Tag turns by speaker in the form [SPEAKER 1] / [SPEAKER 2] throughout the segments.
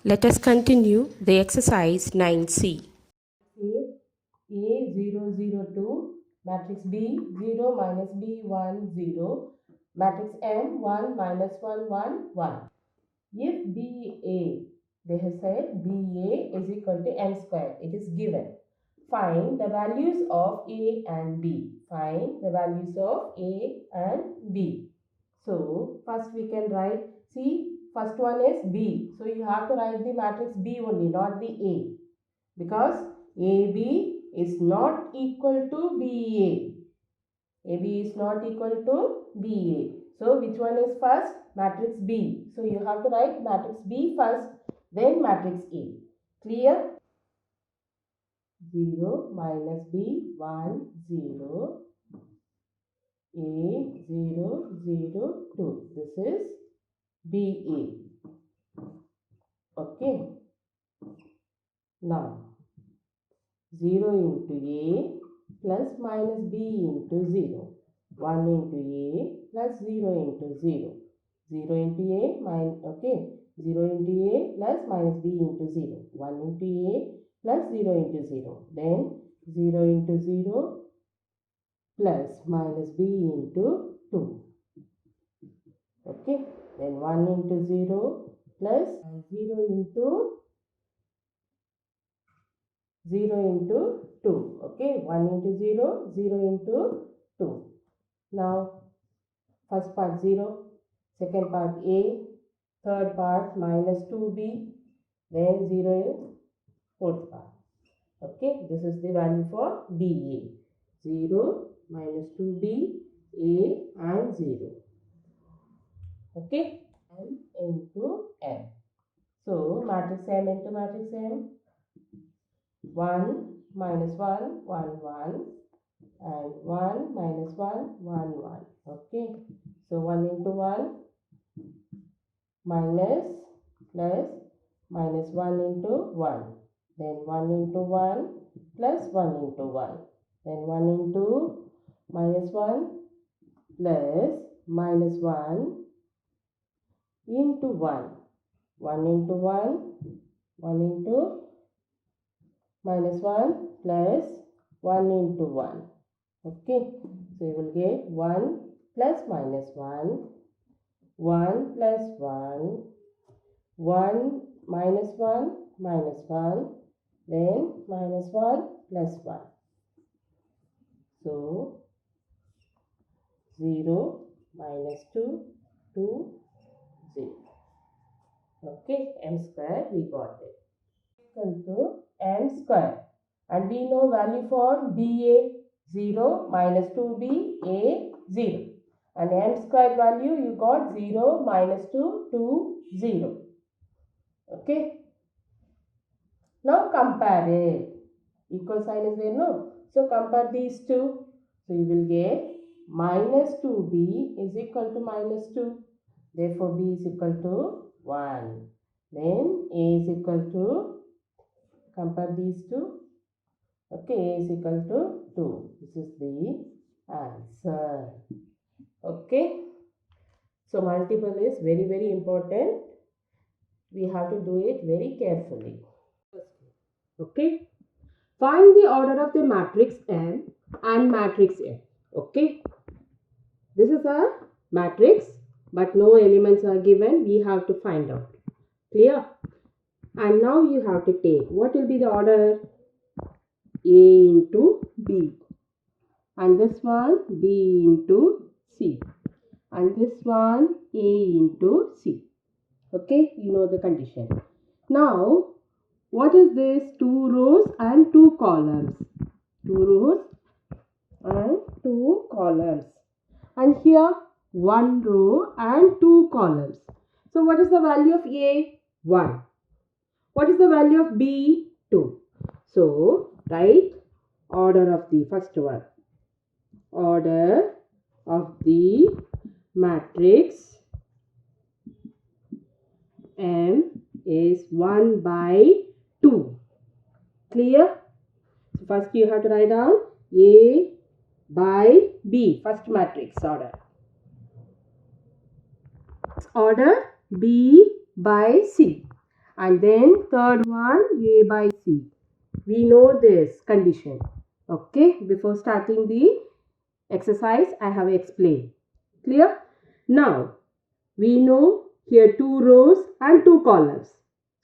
[SPEAKER 1] Let us continue the exercise 9C.
[SPEAKER 2] A002, matrix B 0 minus B 1 0, matrix M 1 minus 1 1 1. If BA, they have said BA is equal to M square, it is given. Find the values of A and B. Find the values of A and B. So, first we can write, see, first one is B. So, you have to write the matrix B only, not the A. Because AB is not equal to BA. AB is not equal to BA. So, which one is first? Matrix B. So, you have to write matrix B first, then matrix A. Clear? 0 minus B 1 0 A 0 0 2. This is BA. Okay. Now 0 into A plus minus B into 0. 1 into A plus 0 into 0. 0 into A minus, okay. 0 into A plus minus B into 0. 1 into A plus 0 into 0. Then 0 into 0 plus minus B into 2. Okay. Then 1 into 0 plus 0 into 0 into 2. Okay, 1 into 0, 0 into 2. Now, first part 0, second part A, third part minus 2B, then 0 in fourth part. Okay, this is the value for BA. 0 minus 2B, A and 0. Okay, M into M. So, matrix M into matrix M. 1 minus 1, 1, 1 and 1 minus 1, 1, 1. Okay. So 1 into 1 minus plus minus 1 into 1. Then 1 into 1 plus 1 into 1. Then 1 into minus 1 plus minus 1 into 1. 1 into 1, 1 into minus 1 plus 1 into 1. Okay, so you will get 1 plus minus 1, 1 plus 1, 1 minus 1 minus 1, then minus 1 plus 1. So 0 minus 2, 2, 0. Okay, M square we got it. Equal to M square. And we know value for BA 0 minus 2B A 0. And M square value you got 0 minus 2 2 0. Okay. Now compare it. Equal sign is there, no? So compare these two. So you will get minus 2B is equal to minus 2. Therefore B is equal to 1. Then A is equal to, compare these two. Okay, A is equal to 2. This is the answer. Okay. So multiple is very, very important. We have to do it very carefully. Okay. Find the order of the matrix M and matrix A. Okay. This is a matrix, but no elements are given. We have to find out. Clear? And now you have to take, what will be the order? A into B. And this one B into C. And this one A into C. Okay, you know the condition. Now, what is this? 2 rows and 2 columns. 2 rows and 2 columns. And here 1 row and 2 columns. So, what is the value of A? 1. What is the value of B? 2. So, write order of the first one. Order of the matrix M is 1 by 2. Clear? So first you have to write down A by B. First matrix order. Order B by C. and then third one A by C. We know this condition. Okay, before starting the exercise, I have explained. Clear? Now, we know here 2 rows and 2 columns.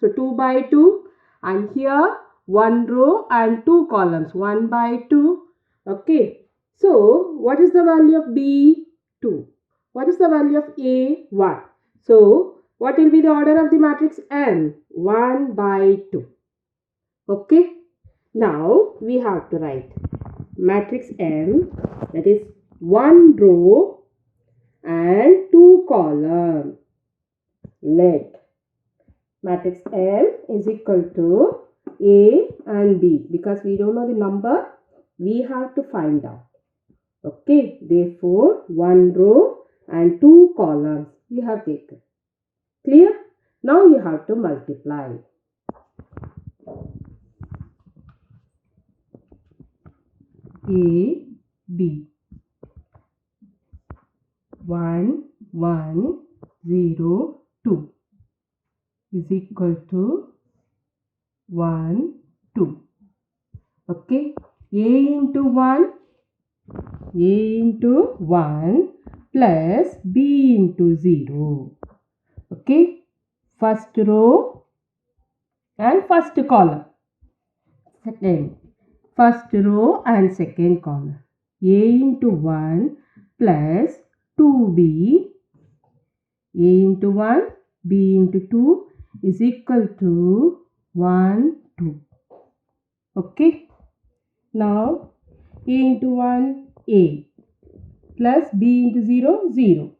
[SPEAKER 2] So 2 by 2, and here 1 row and 2 columns, 1 by 2. Okay. So what is the value of B? 2. What is the value of A? 1. So what will be the order of the matrix M? 1 by 2. Okay. Now we have to write matrix M, that is 1 row and 2 columns. Let matrix M is equal to A and B. Because we don't know the number, we have to find out. Okay, therefore 1 row and 2 columns we have taken. Clear? Now you have to multiply. A, B. 1, 1, 0, 2 is equal to 1, 2. Okay, A into 1, A into 1 plus B into 0. Okay, first row and first column. Second, first row and second column. A into 1 plus 2B. A into 1, B into 2 is equal to 1, 2. Okay. Now, A into 1, A plus B into 0, 0.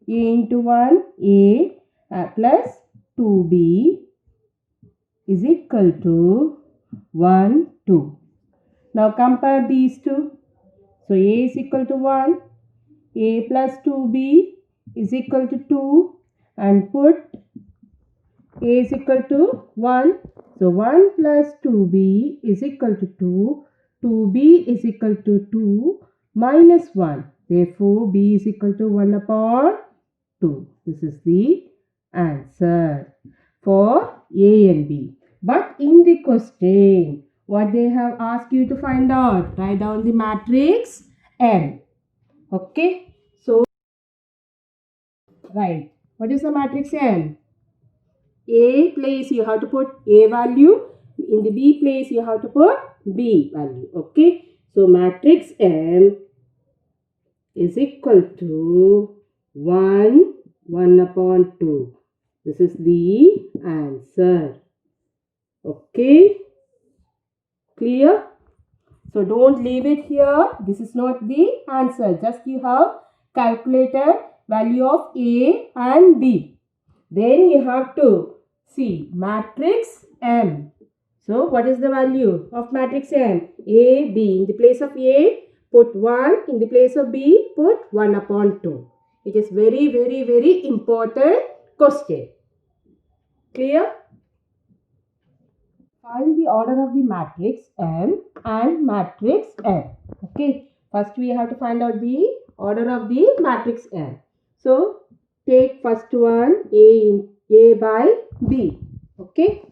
[SPEAKER 2] A into 1, A plus 2B is equal to 1, 2. Now, compare these two. So, A is equal to 1. A plus 2B is equal to 2. And put A is equal to 1. So, 1 plus 2B is equal to 2. 2B is equal to 2 minus 1. Therefore, B is equal to 1 upon 2. This is the answer for A and B. But in the question, what they have asked you to find out, write down the matrix M. Okay. So, right. What is the matrix M? A place you have to put A value. In the B place you have to put B value. Okay. So matrix M is equal to 1, 1 upon 2. This is the answer. Okay. Clear? So don't leave it here. This is not the answer. Just you have calculated value of A and B. Then you have to see matrix M. So what is the value of matrix M? A, B. In the place of A, put 1. In the place of B, put 1 upon 2. It is very, very, very important question. Clear? Find the order of the matrix M and matrix M. Okay. First we have to find out the order of the matrix M. So take first one A by B. Okay.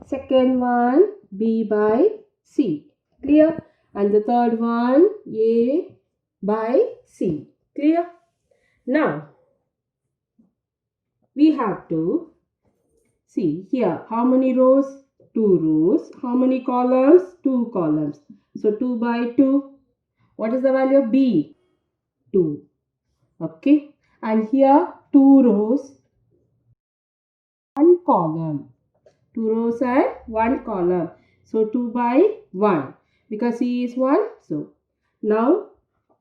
[SPEAKER 2] Second one B by C. Clear? And the third one A by C. Clear? Now we have to see here how many rows? 2 rows. How many columns? 2 columns. So 2 by 2. What is the value of B? 2. Okay. And here 2 rows, 1 column. 2 rows and 1 column. So 2 by 1. Because C is 1. So now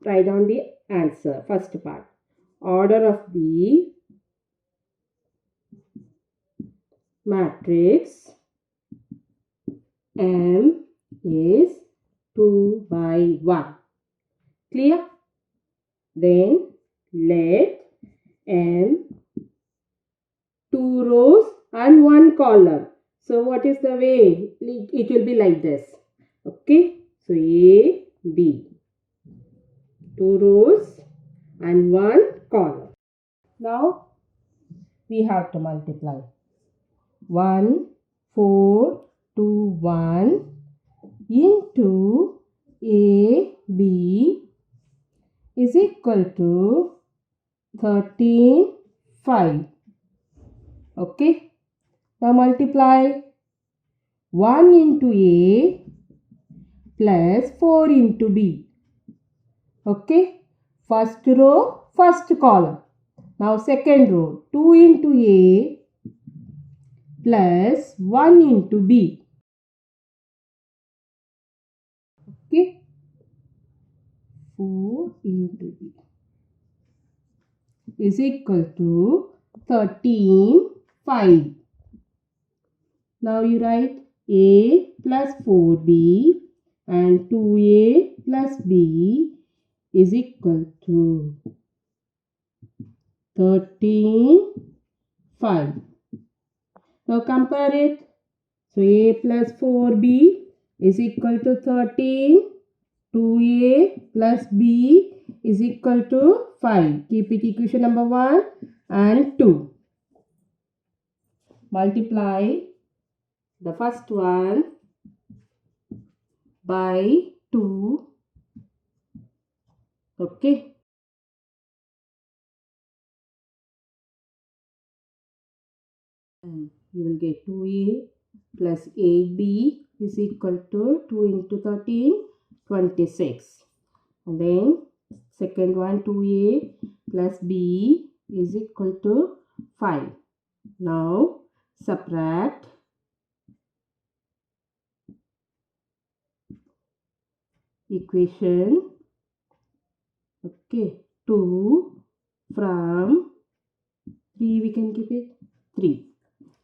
[SPEAKER 2] write down the answer. First part. Order of the matrix M is 2 by 1. Clear? Then let M 2 rows and 1 column. So what is the way? It will be like this. Okay. So A, B. 2 rows and 1 column. Now we have to multiply. 1, 4, 2, 1 into A, B is equal to 13, 5. Okay. Now multiply 1 into A plus 4 into B. Okay. First row, first column. Now second row, 2 into A plus 1 into B. Okay. 4 into B is equal to 13, 5. Now you write A plus 4B and 2A plus B is equal to 13, 5. Now compare it. So A plus 4B is equal to 13. 2A plus B is equal to 5. Keep it equation number 1 and 2. Multiply the first one by 2. Okay. And you will get 2A plus 8B is equal to 2 into 13, 26. And then second one, 2A plus B is equal to 5. Now subtract equation 2 from 3, we can keep it 3.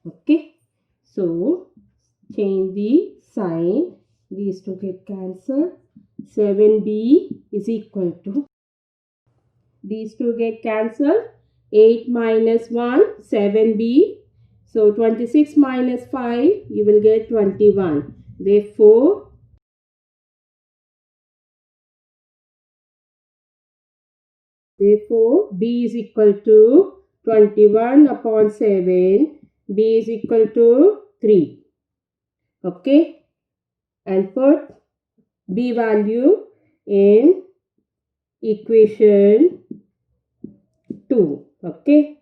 [SPEAKER 2] Okay. So change the sign. These two get cancelled. 7B is equal to, these two get cancelled. 8 minus 1, 7B. So 26 minus 5, you will get 21. Therefore, B is equal to 21 upon 7. B is equal to 3. Okay. And put B value in equation 2. Okay.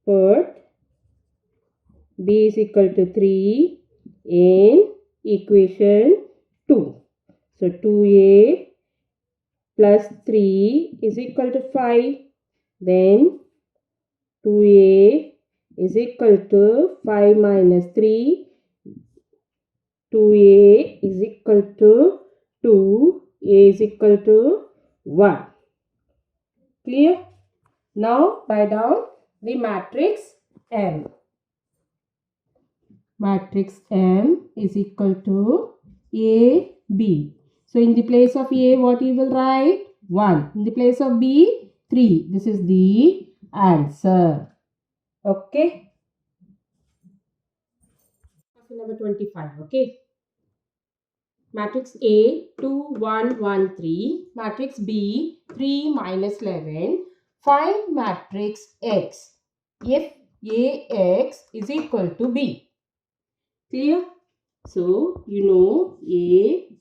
[SPEAKER 2] Put B is equal to 3 in equation 2. So 2A plus 3 is equal to 5. Then 2A is equal to 5 minus 3. 2A is equal to 2. A is equal to 1. Clear? Now write down the matrix M. Matrix M is equal to A, B. So in the place of A, what you will write? 1. In the place of B, 3. This is the answer. Okay. Question number 25. Okay. Matrix A, 2, 1, 1, 3. Matrix B, 3, minus 11. Find matrix X if AX is equal to B. Clear? So, you know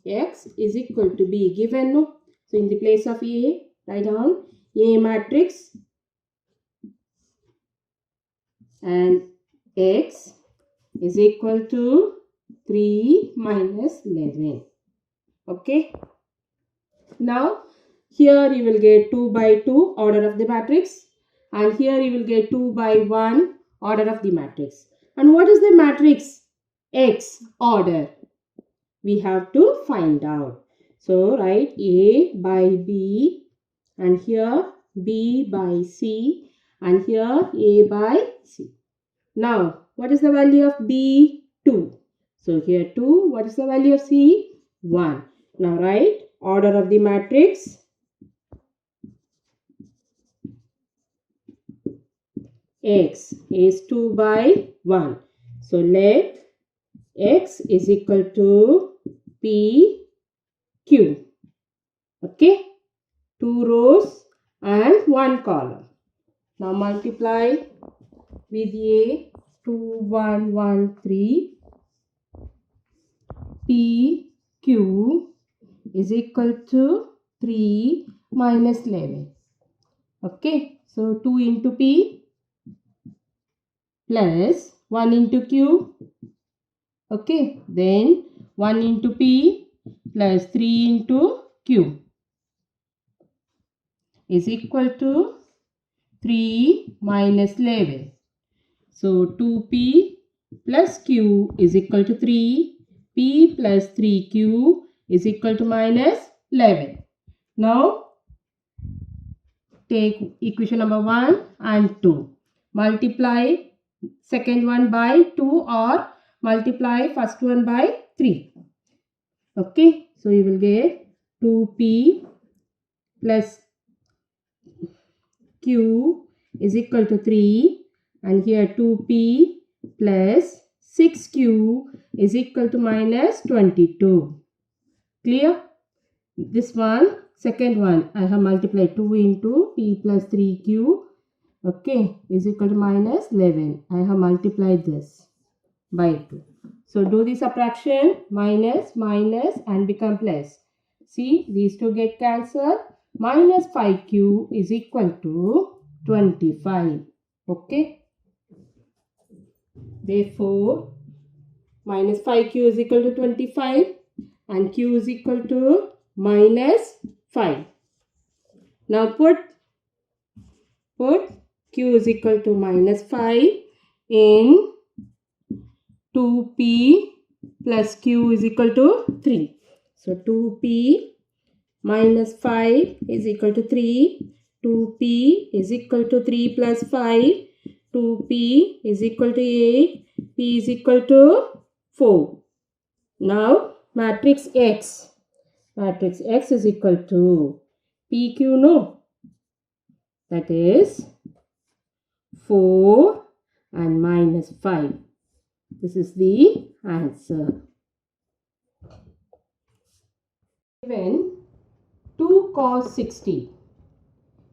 [SPEAKER 2] AX is equal to B given, no? So, in the place of A, write down A matrix and X is equal to 3 minus 11. Okay. Now, here you will get 2 by 2 order of the matrix. And here you will get 2 by 1 order of the matrix. And what is the matrix X order? We have to find out. So, write A by B and here B by C and here A by C. Now, what is the value of B? 2. So, here 2. What is the value of C? 1. Now, write order of the matrix X is 2 by 1. So, let X is equal to P, Q. Okay. 2 rows and 1 column. Now, multiply with A
[SPEAKER 1] 2113 PQ is equal to 3 minus 11. Okay, so 2 into P plus 1 into Q. Okay, then 1 into P plus 3 into Q is equal to 3 minus 11. So 2P plus Q is equal to 3. P plus 3Q is equal to minus 11. Now take equation number 1 and 2. Multiply second one by 2 or multiply first one by 3. Okay, so you will get 2P plus Q is equal to 3, and here 2P plus 6Q is equal to minus 22. Clear? This one, second one, I have multiplied 2 into P plus 3Q, okay, is equal to minus 11. I have multiplied this by 2. So do the subtraction, minus, minus and become plus. See, these two get cancelled. Minus 5Q is equal to 25. Okay. Therefore, minus 5Q is equal to 25 and Q is equal to minus 5. Now put Q is equal to minus 5 in 2P plus Q is equal to 3. So 2P minus 5 is equal to 3. 2P is equal to 3 plus 5. 2P is equal to 8. P is equal to 4. Now matrix X. Matrix X is equal to PQ, no? That is 4 and minus 5. This is the answer. Given 2 cos 60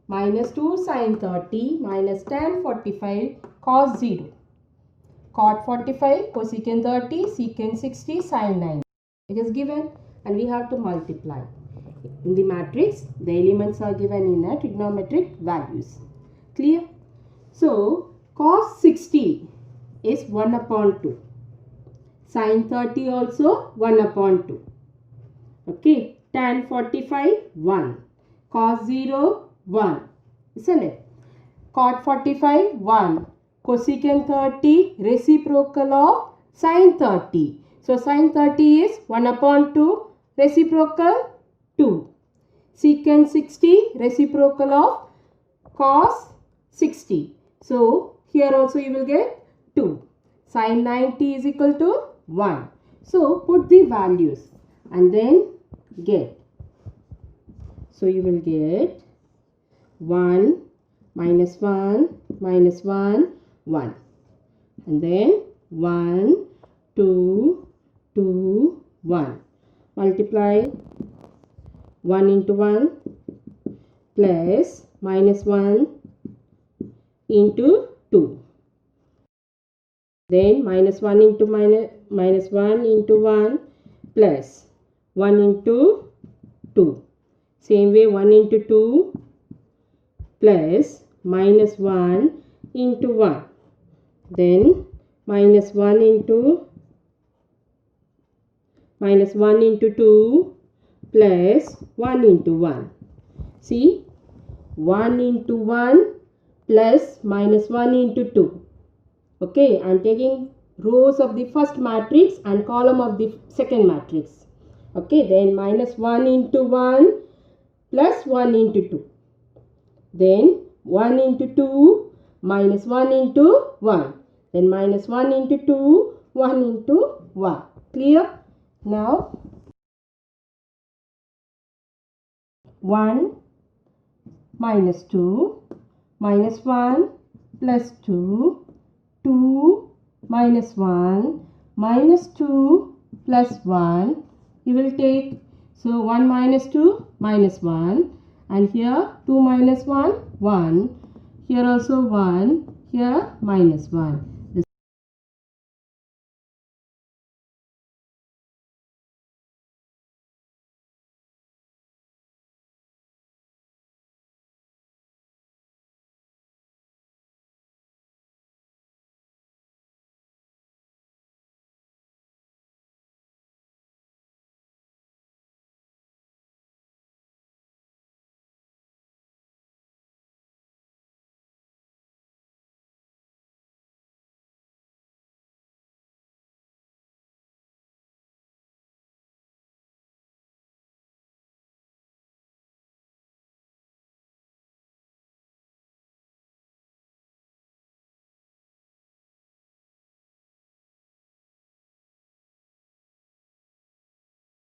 [SPEAKER 1] minus 2 sin 30 minus tan 45 cos 0. Cot 45, cosecant 30, secant 60, sin 9. It is given and we have to multiply. In the matrix, the elements are given in a trigonometric values. Clear? So, cos 60 is 1 upon 2. Sin 30 also 1 upon 2. Okay. Tan 45, 1. Cos 0, 1. Isn't it? Cot 45, 1. Cosecant 30, reciprocal of sin 30. So, sin 30 is 1 upon 2, reciprocal 2. Secant 60, reciprocal of cos 60. So, here also you will get 2. Sin 90 is equal to 1. So, put the values and then get. So, you will get 1 minus 1 minus 1 1, and then 1 2 2 1. Multiply 1 into 1 plus minus 1 into 2. Then minus 1 into minus 1 into 1 plus 1 into 2. Same way 1 into 2 plus minus 1 into 1. Then minus 1 into 2 plus 1 into 1. See, 1 into 1 plus minus 1 into 2. Okay, I am taking rows of the first matrix and column of the second matrix. Okay, then minus 1 into 1 plus 1 into 2. Then 1 into 2 minus 1 into 1. Then minus 1 into 2, 1 into 1. Clear? Now 1 minus 2 minus 1 plus 2, 2 minus 1 minus 2 plus 1. You will take, so 1 minus 2 minus 1, and here 2 minus 1 1, here also 1, here minus 1.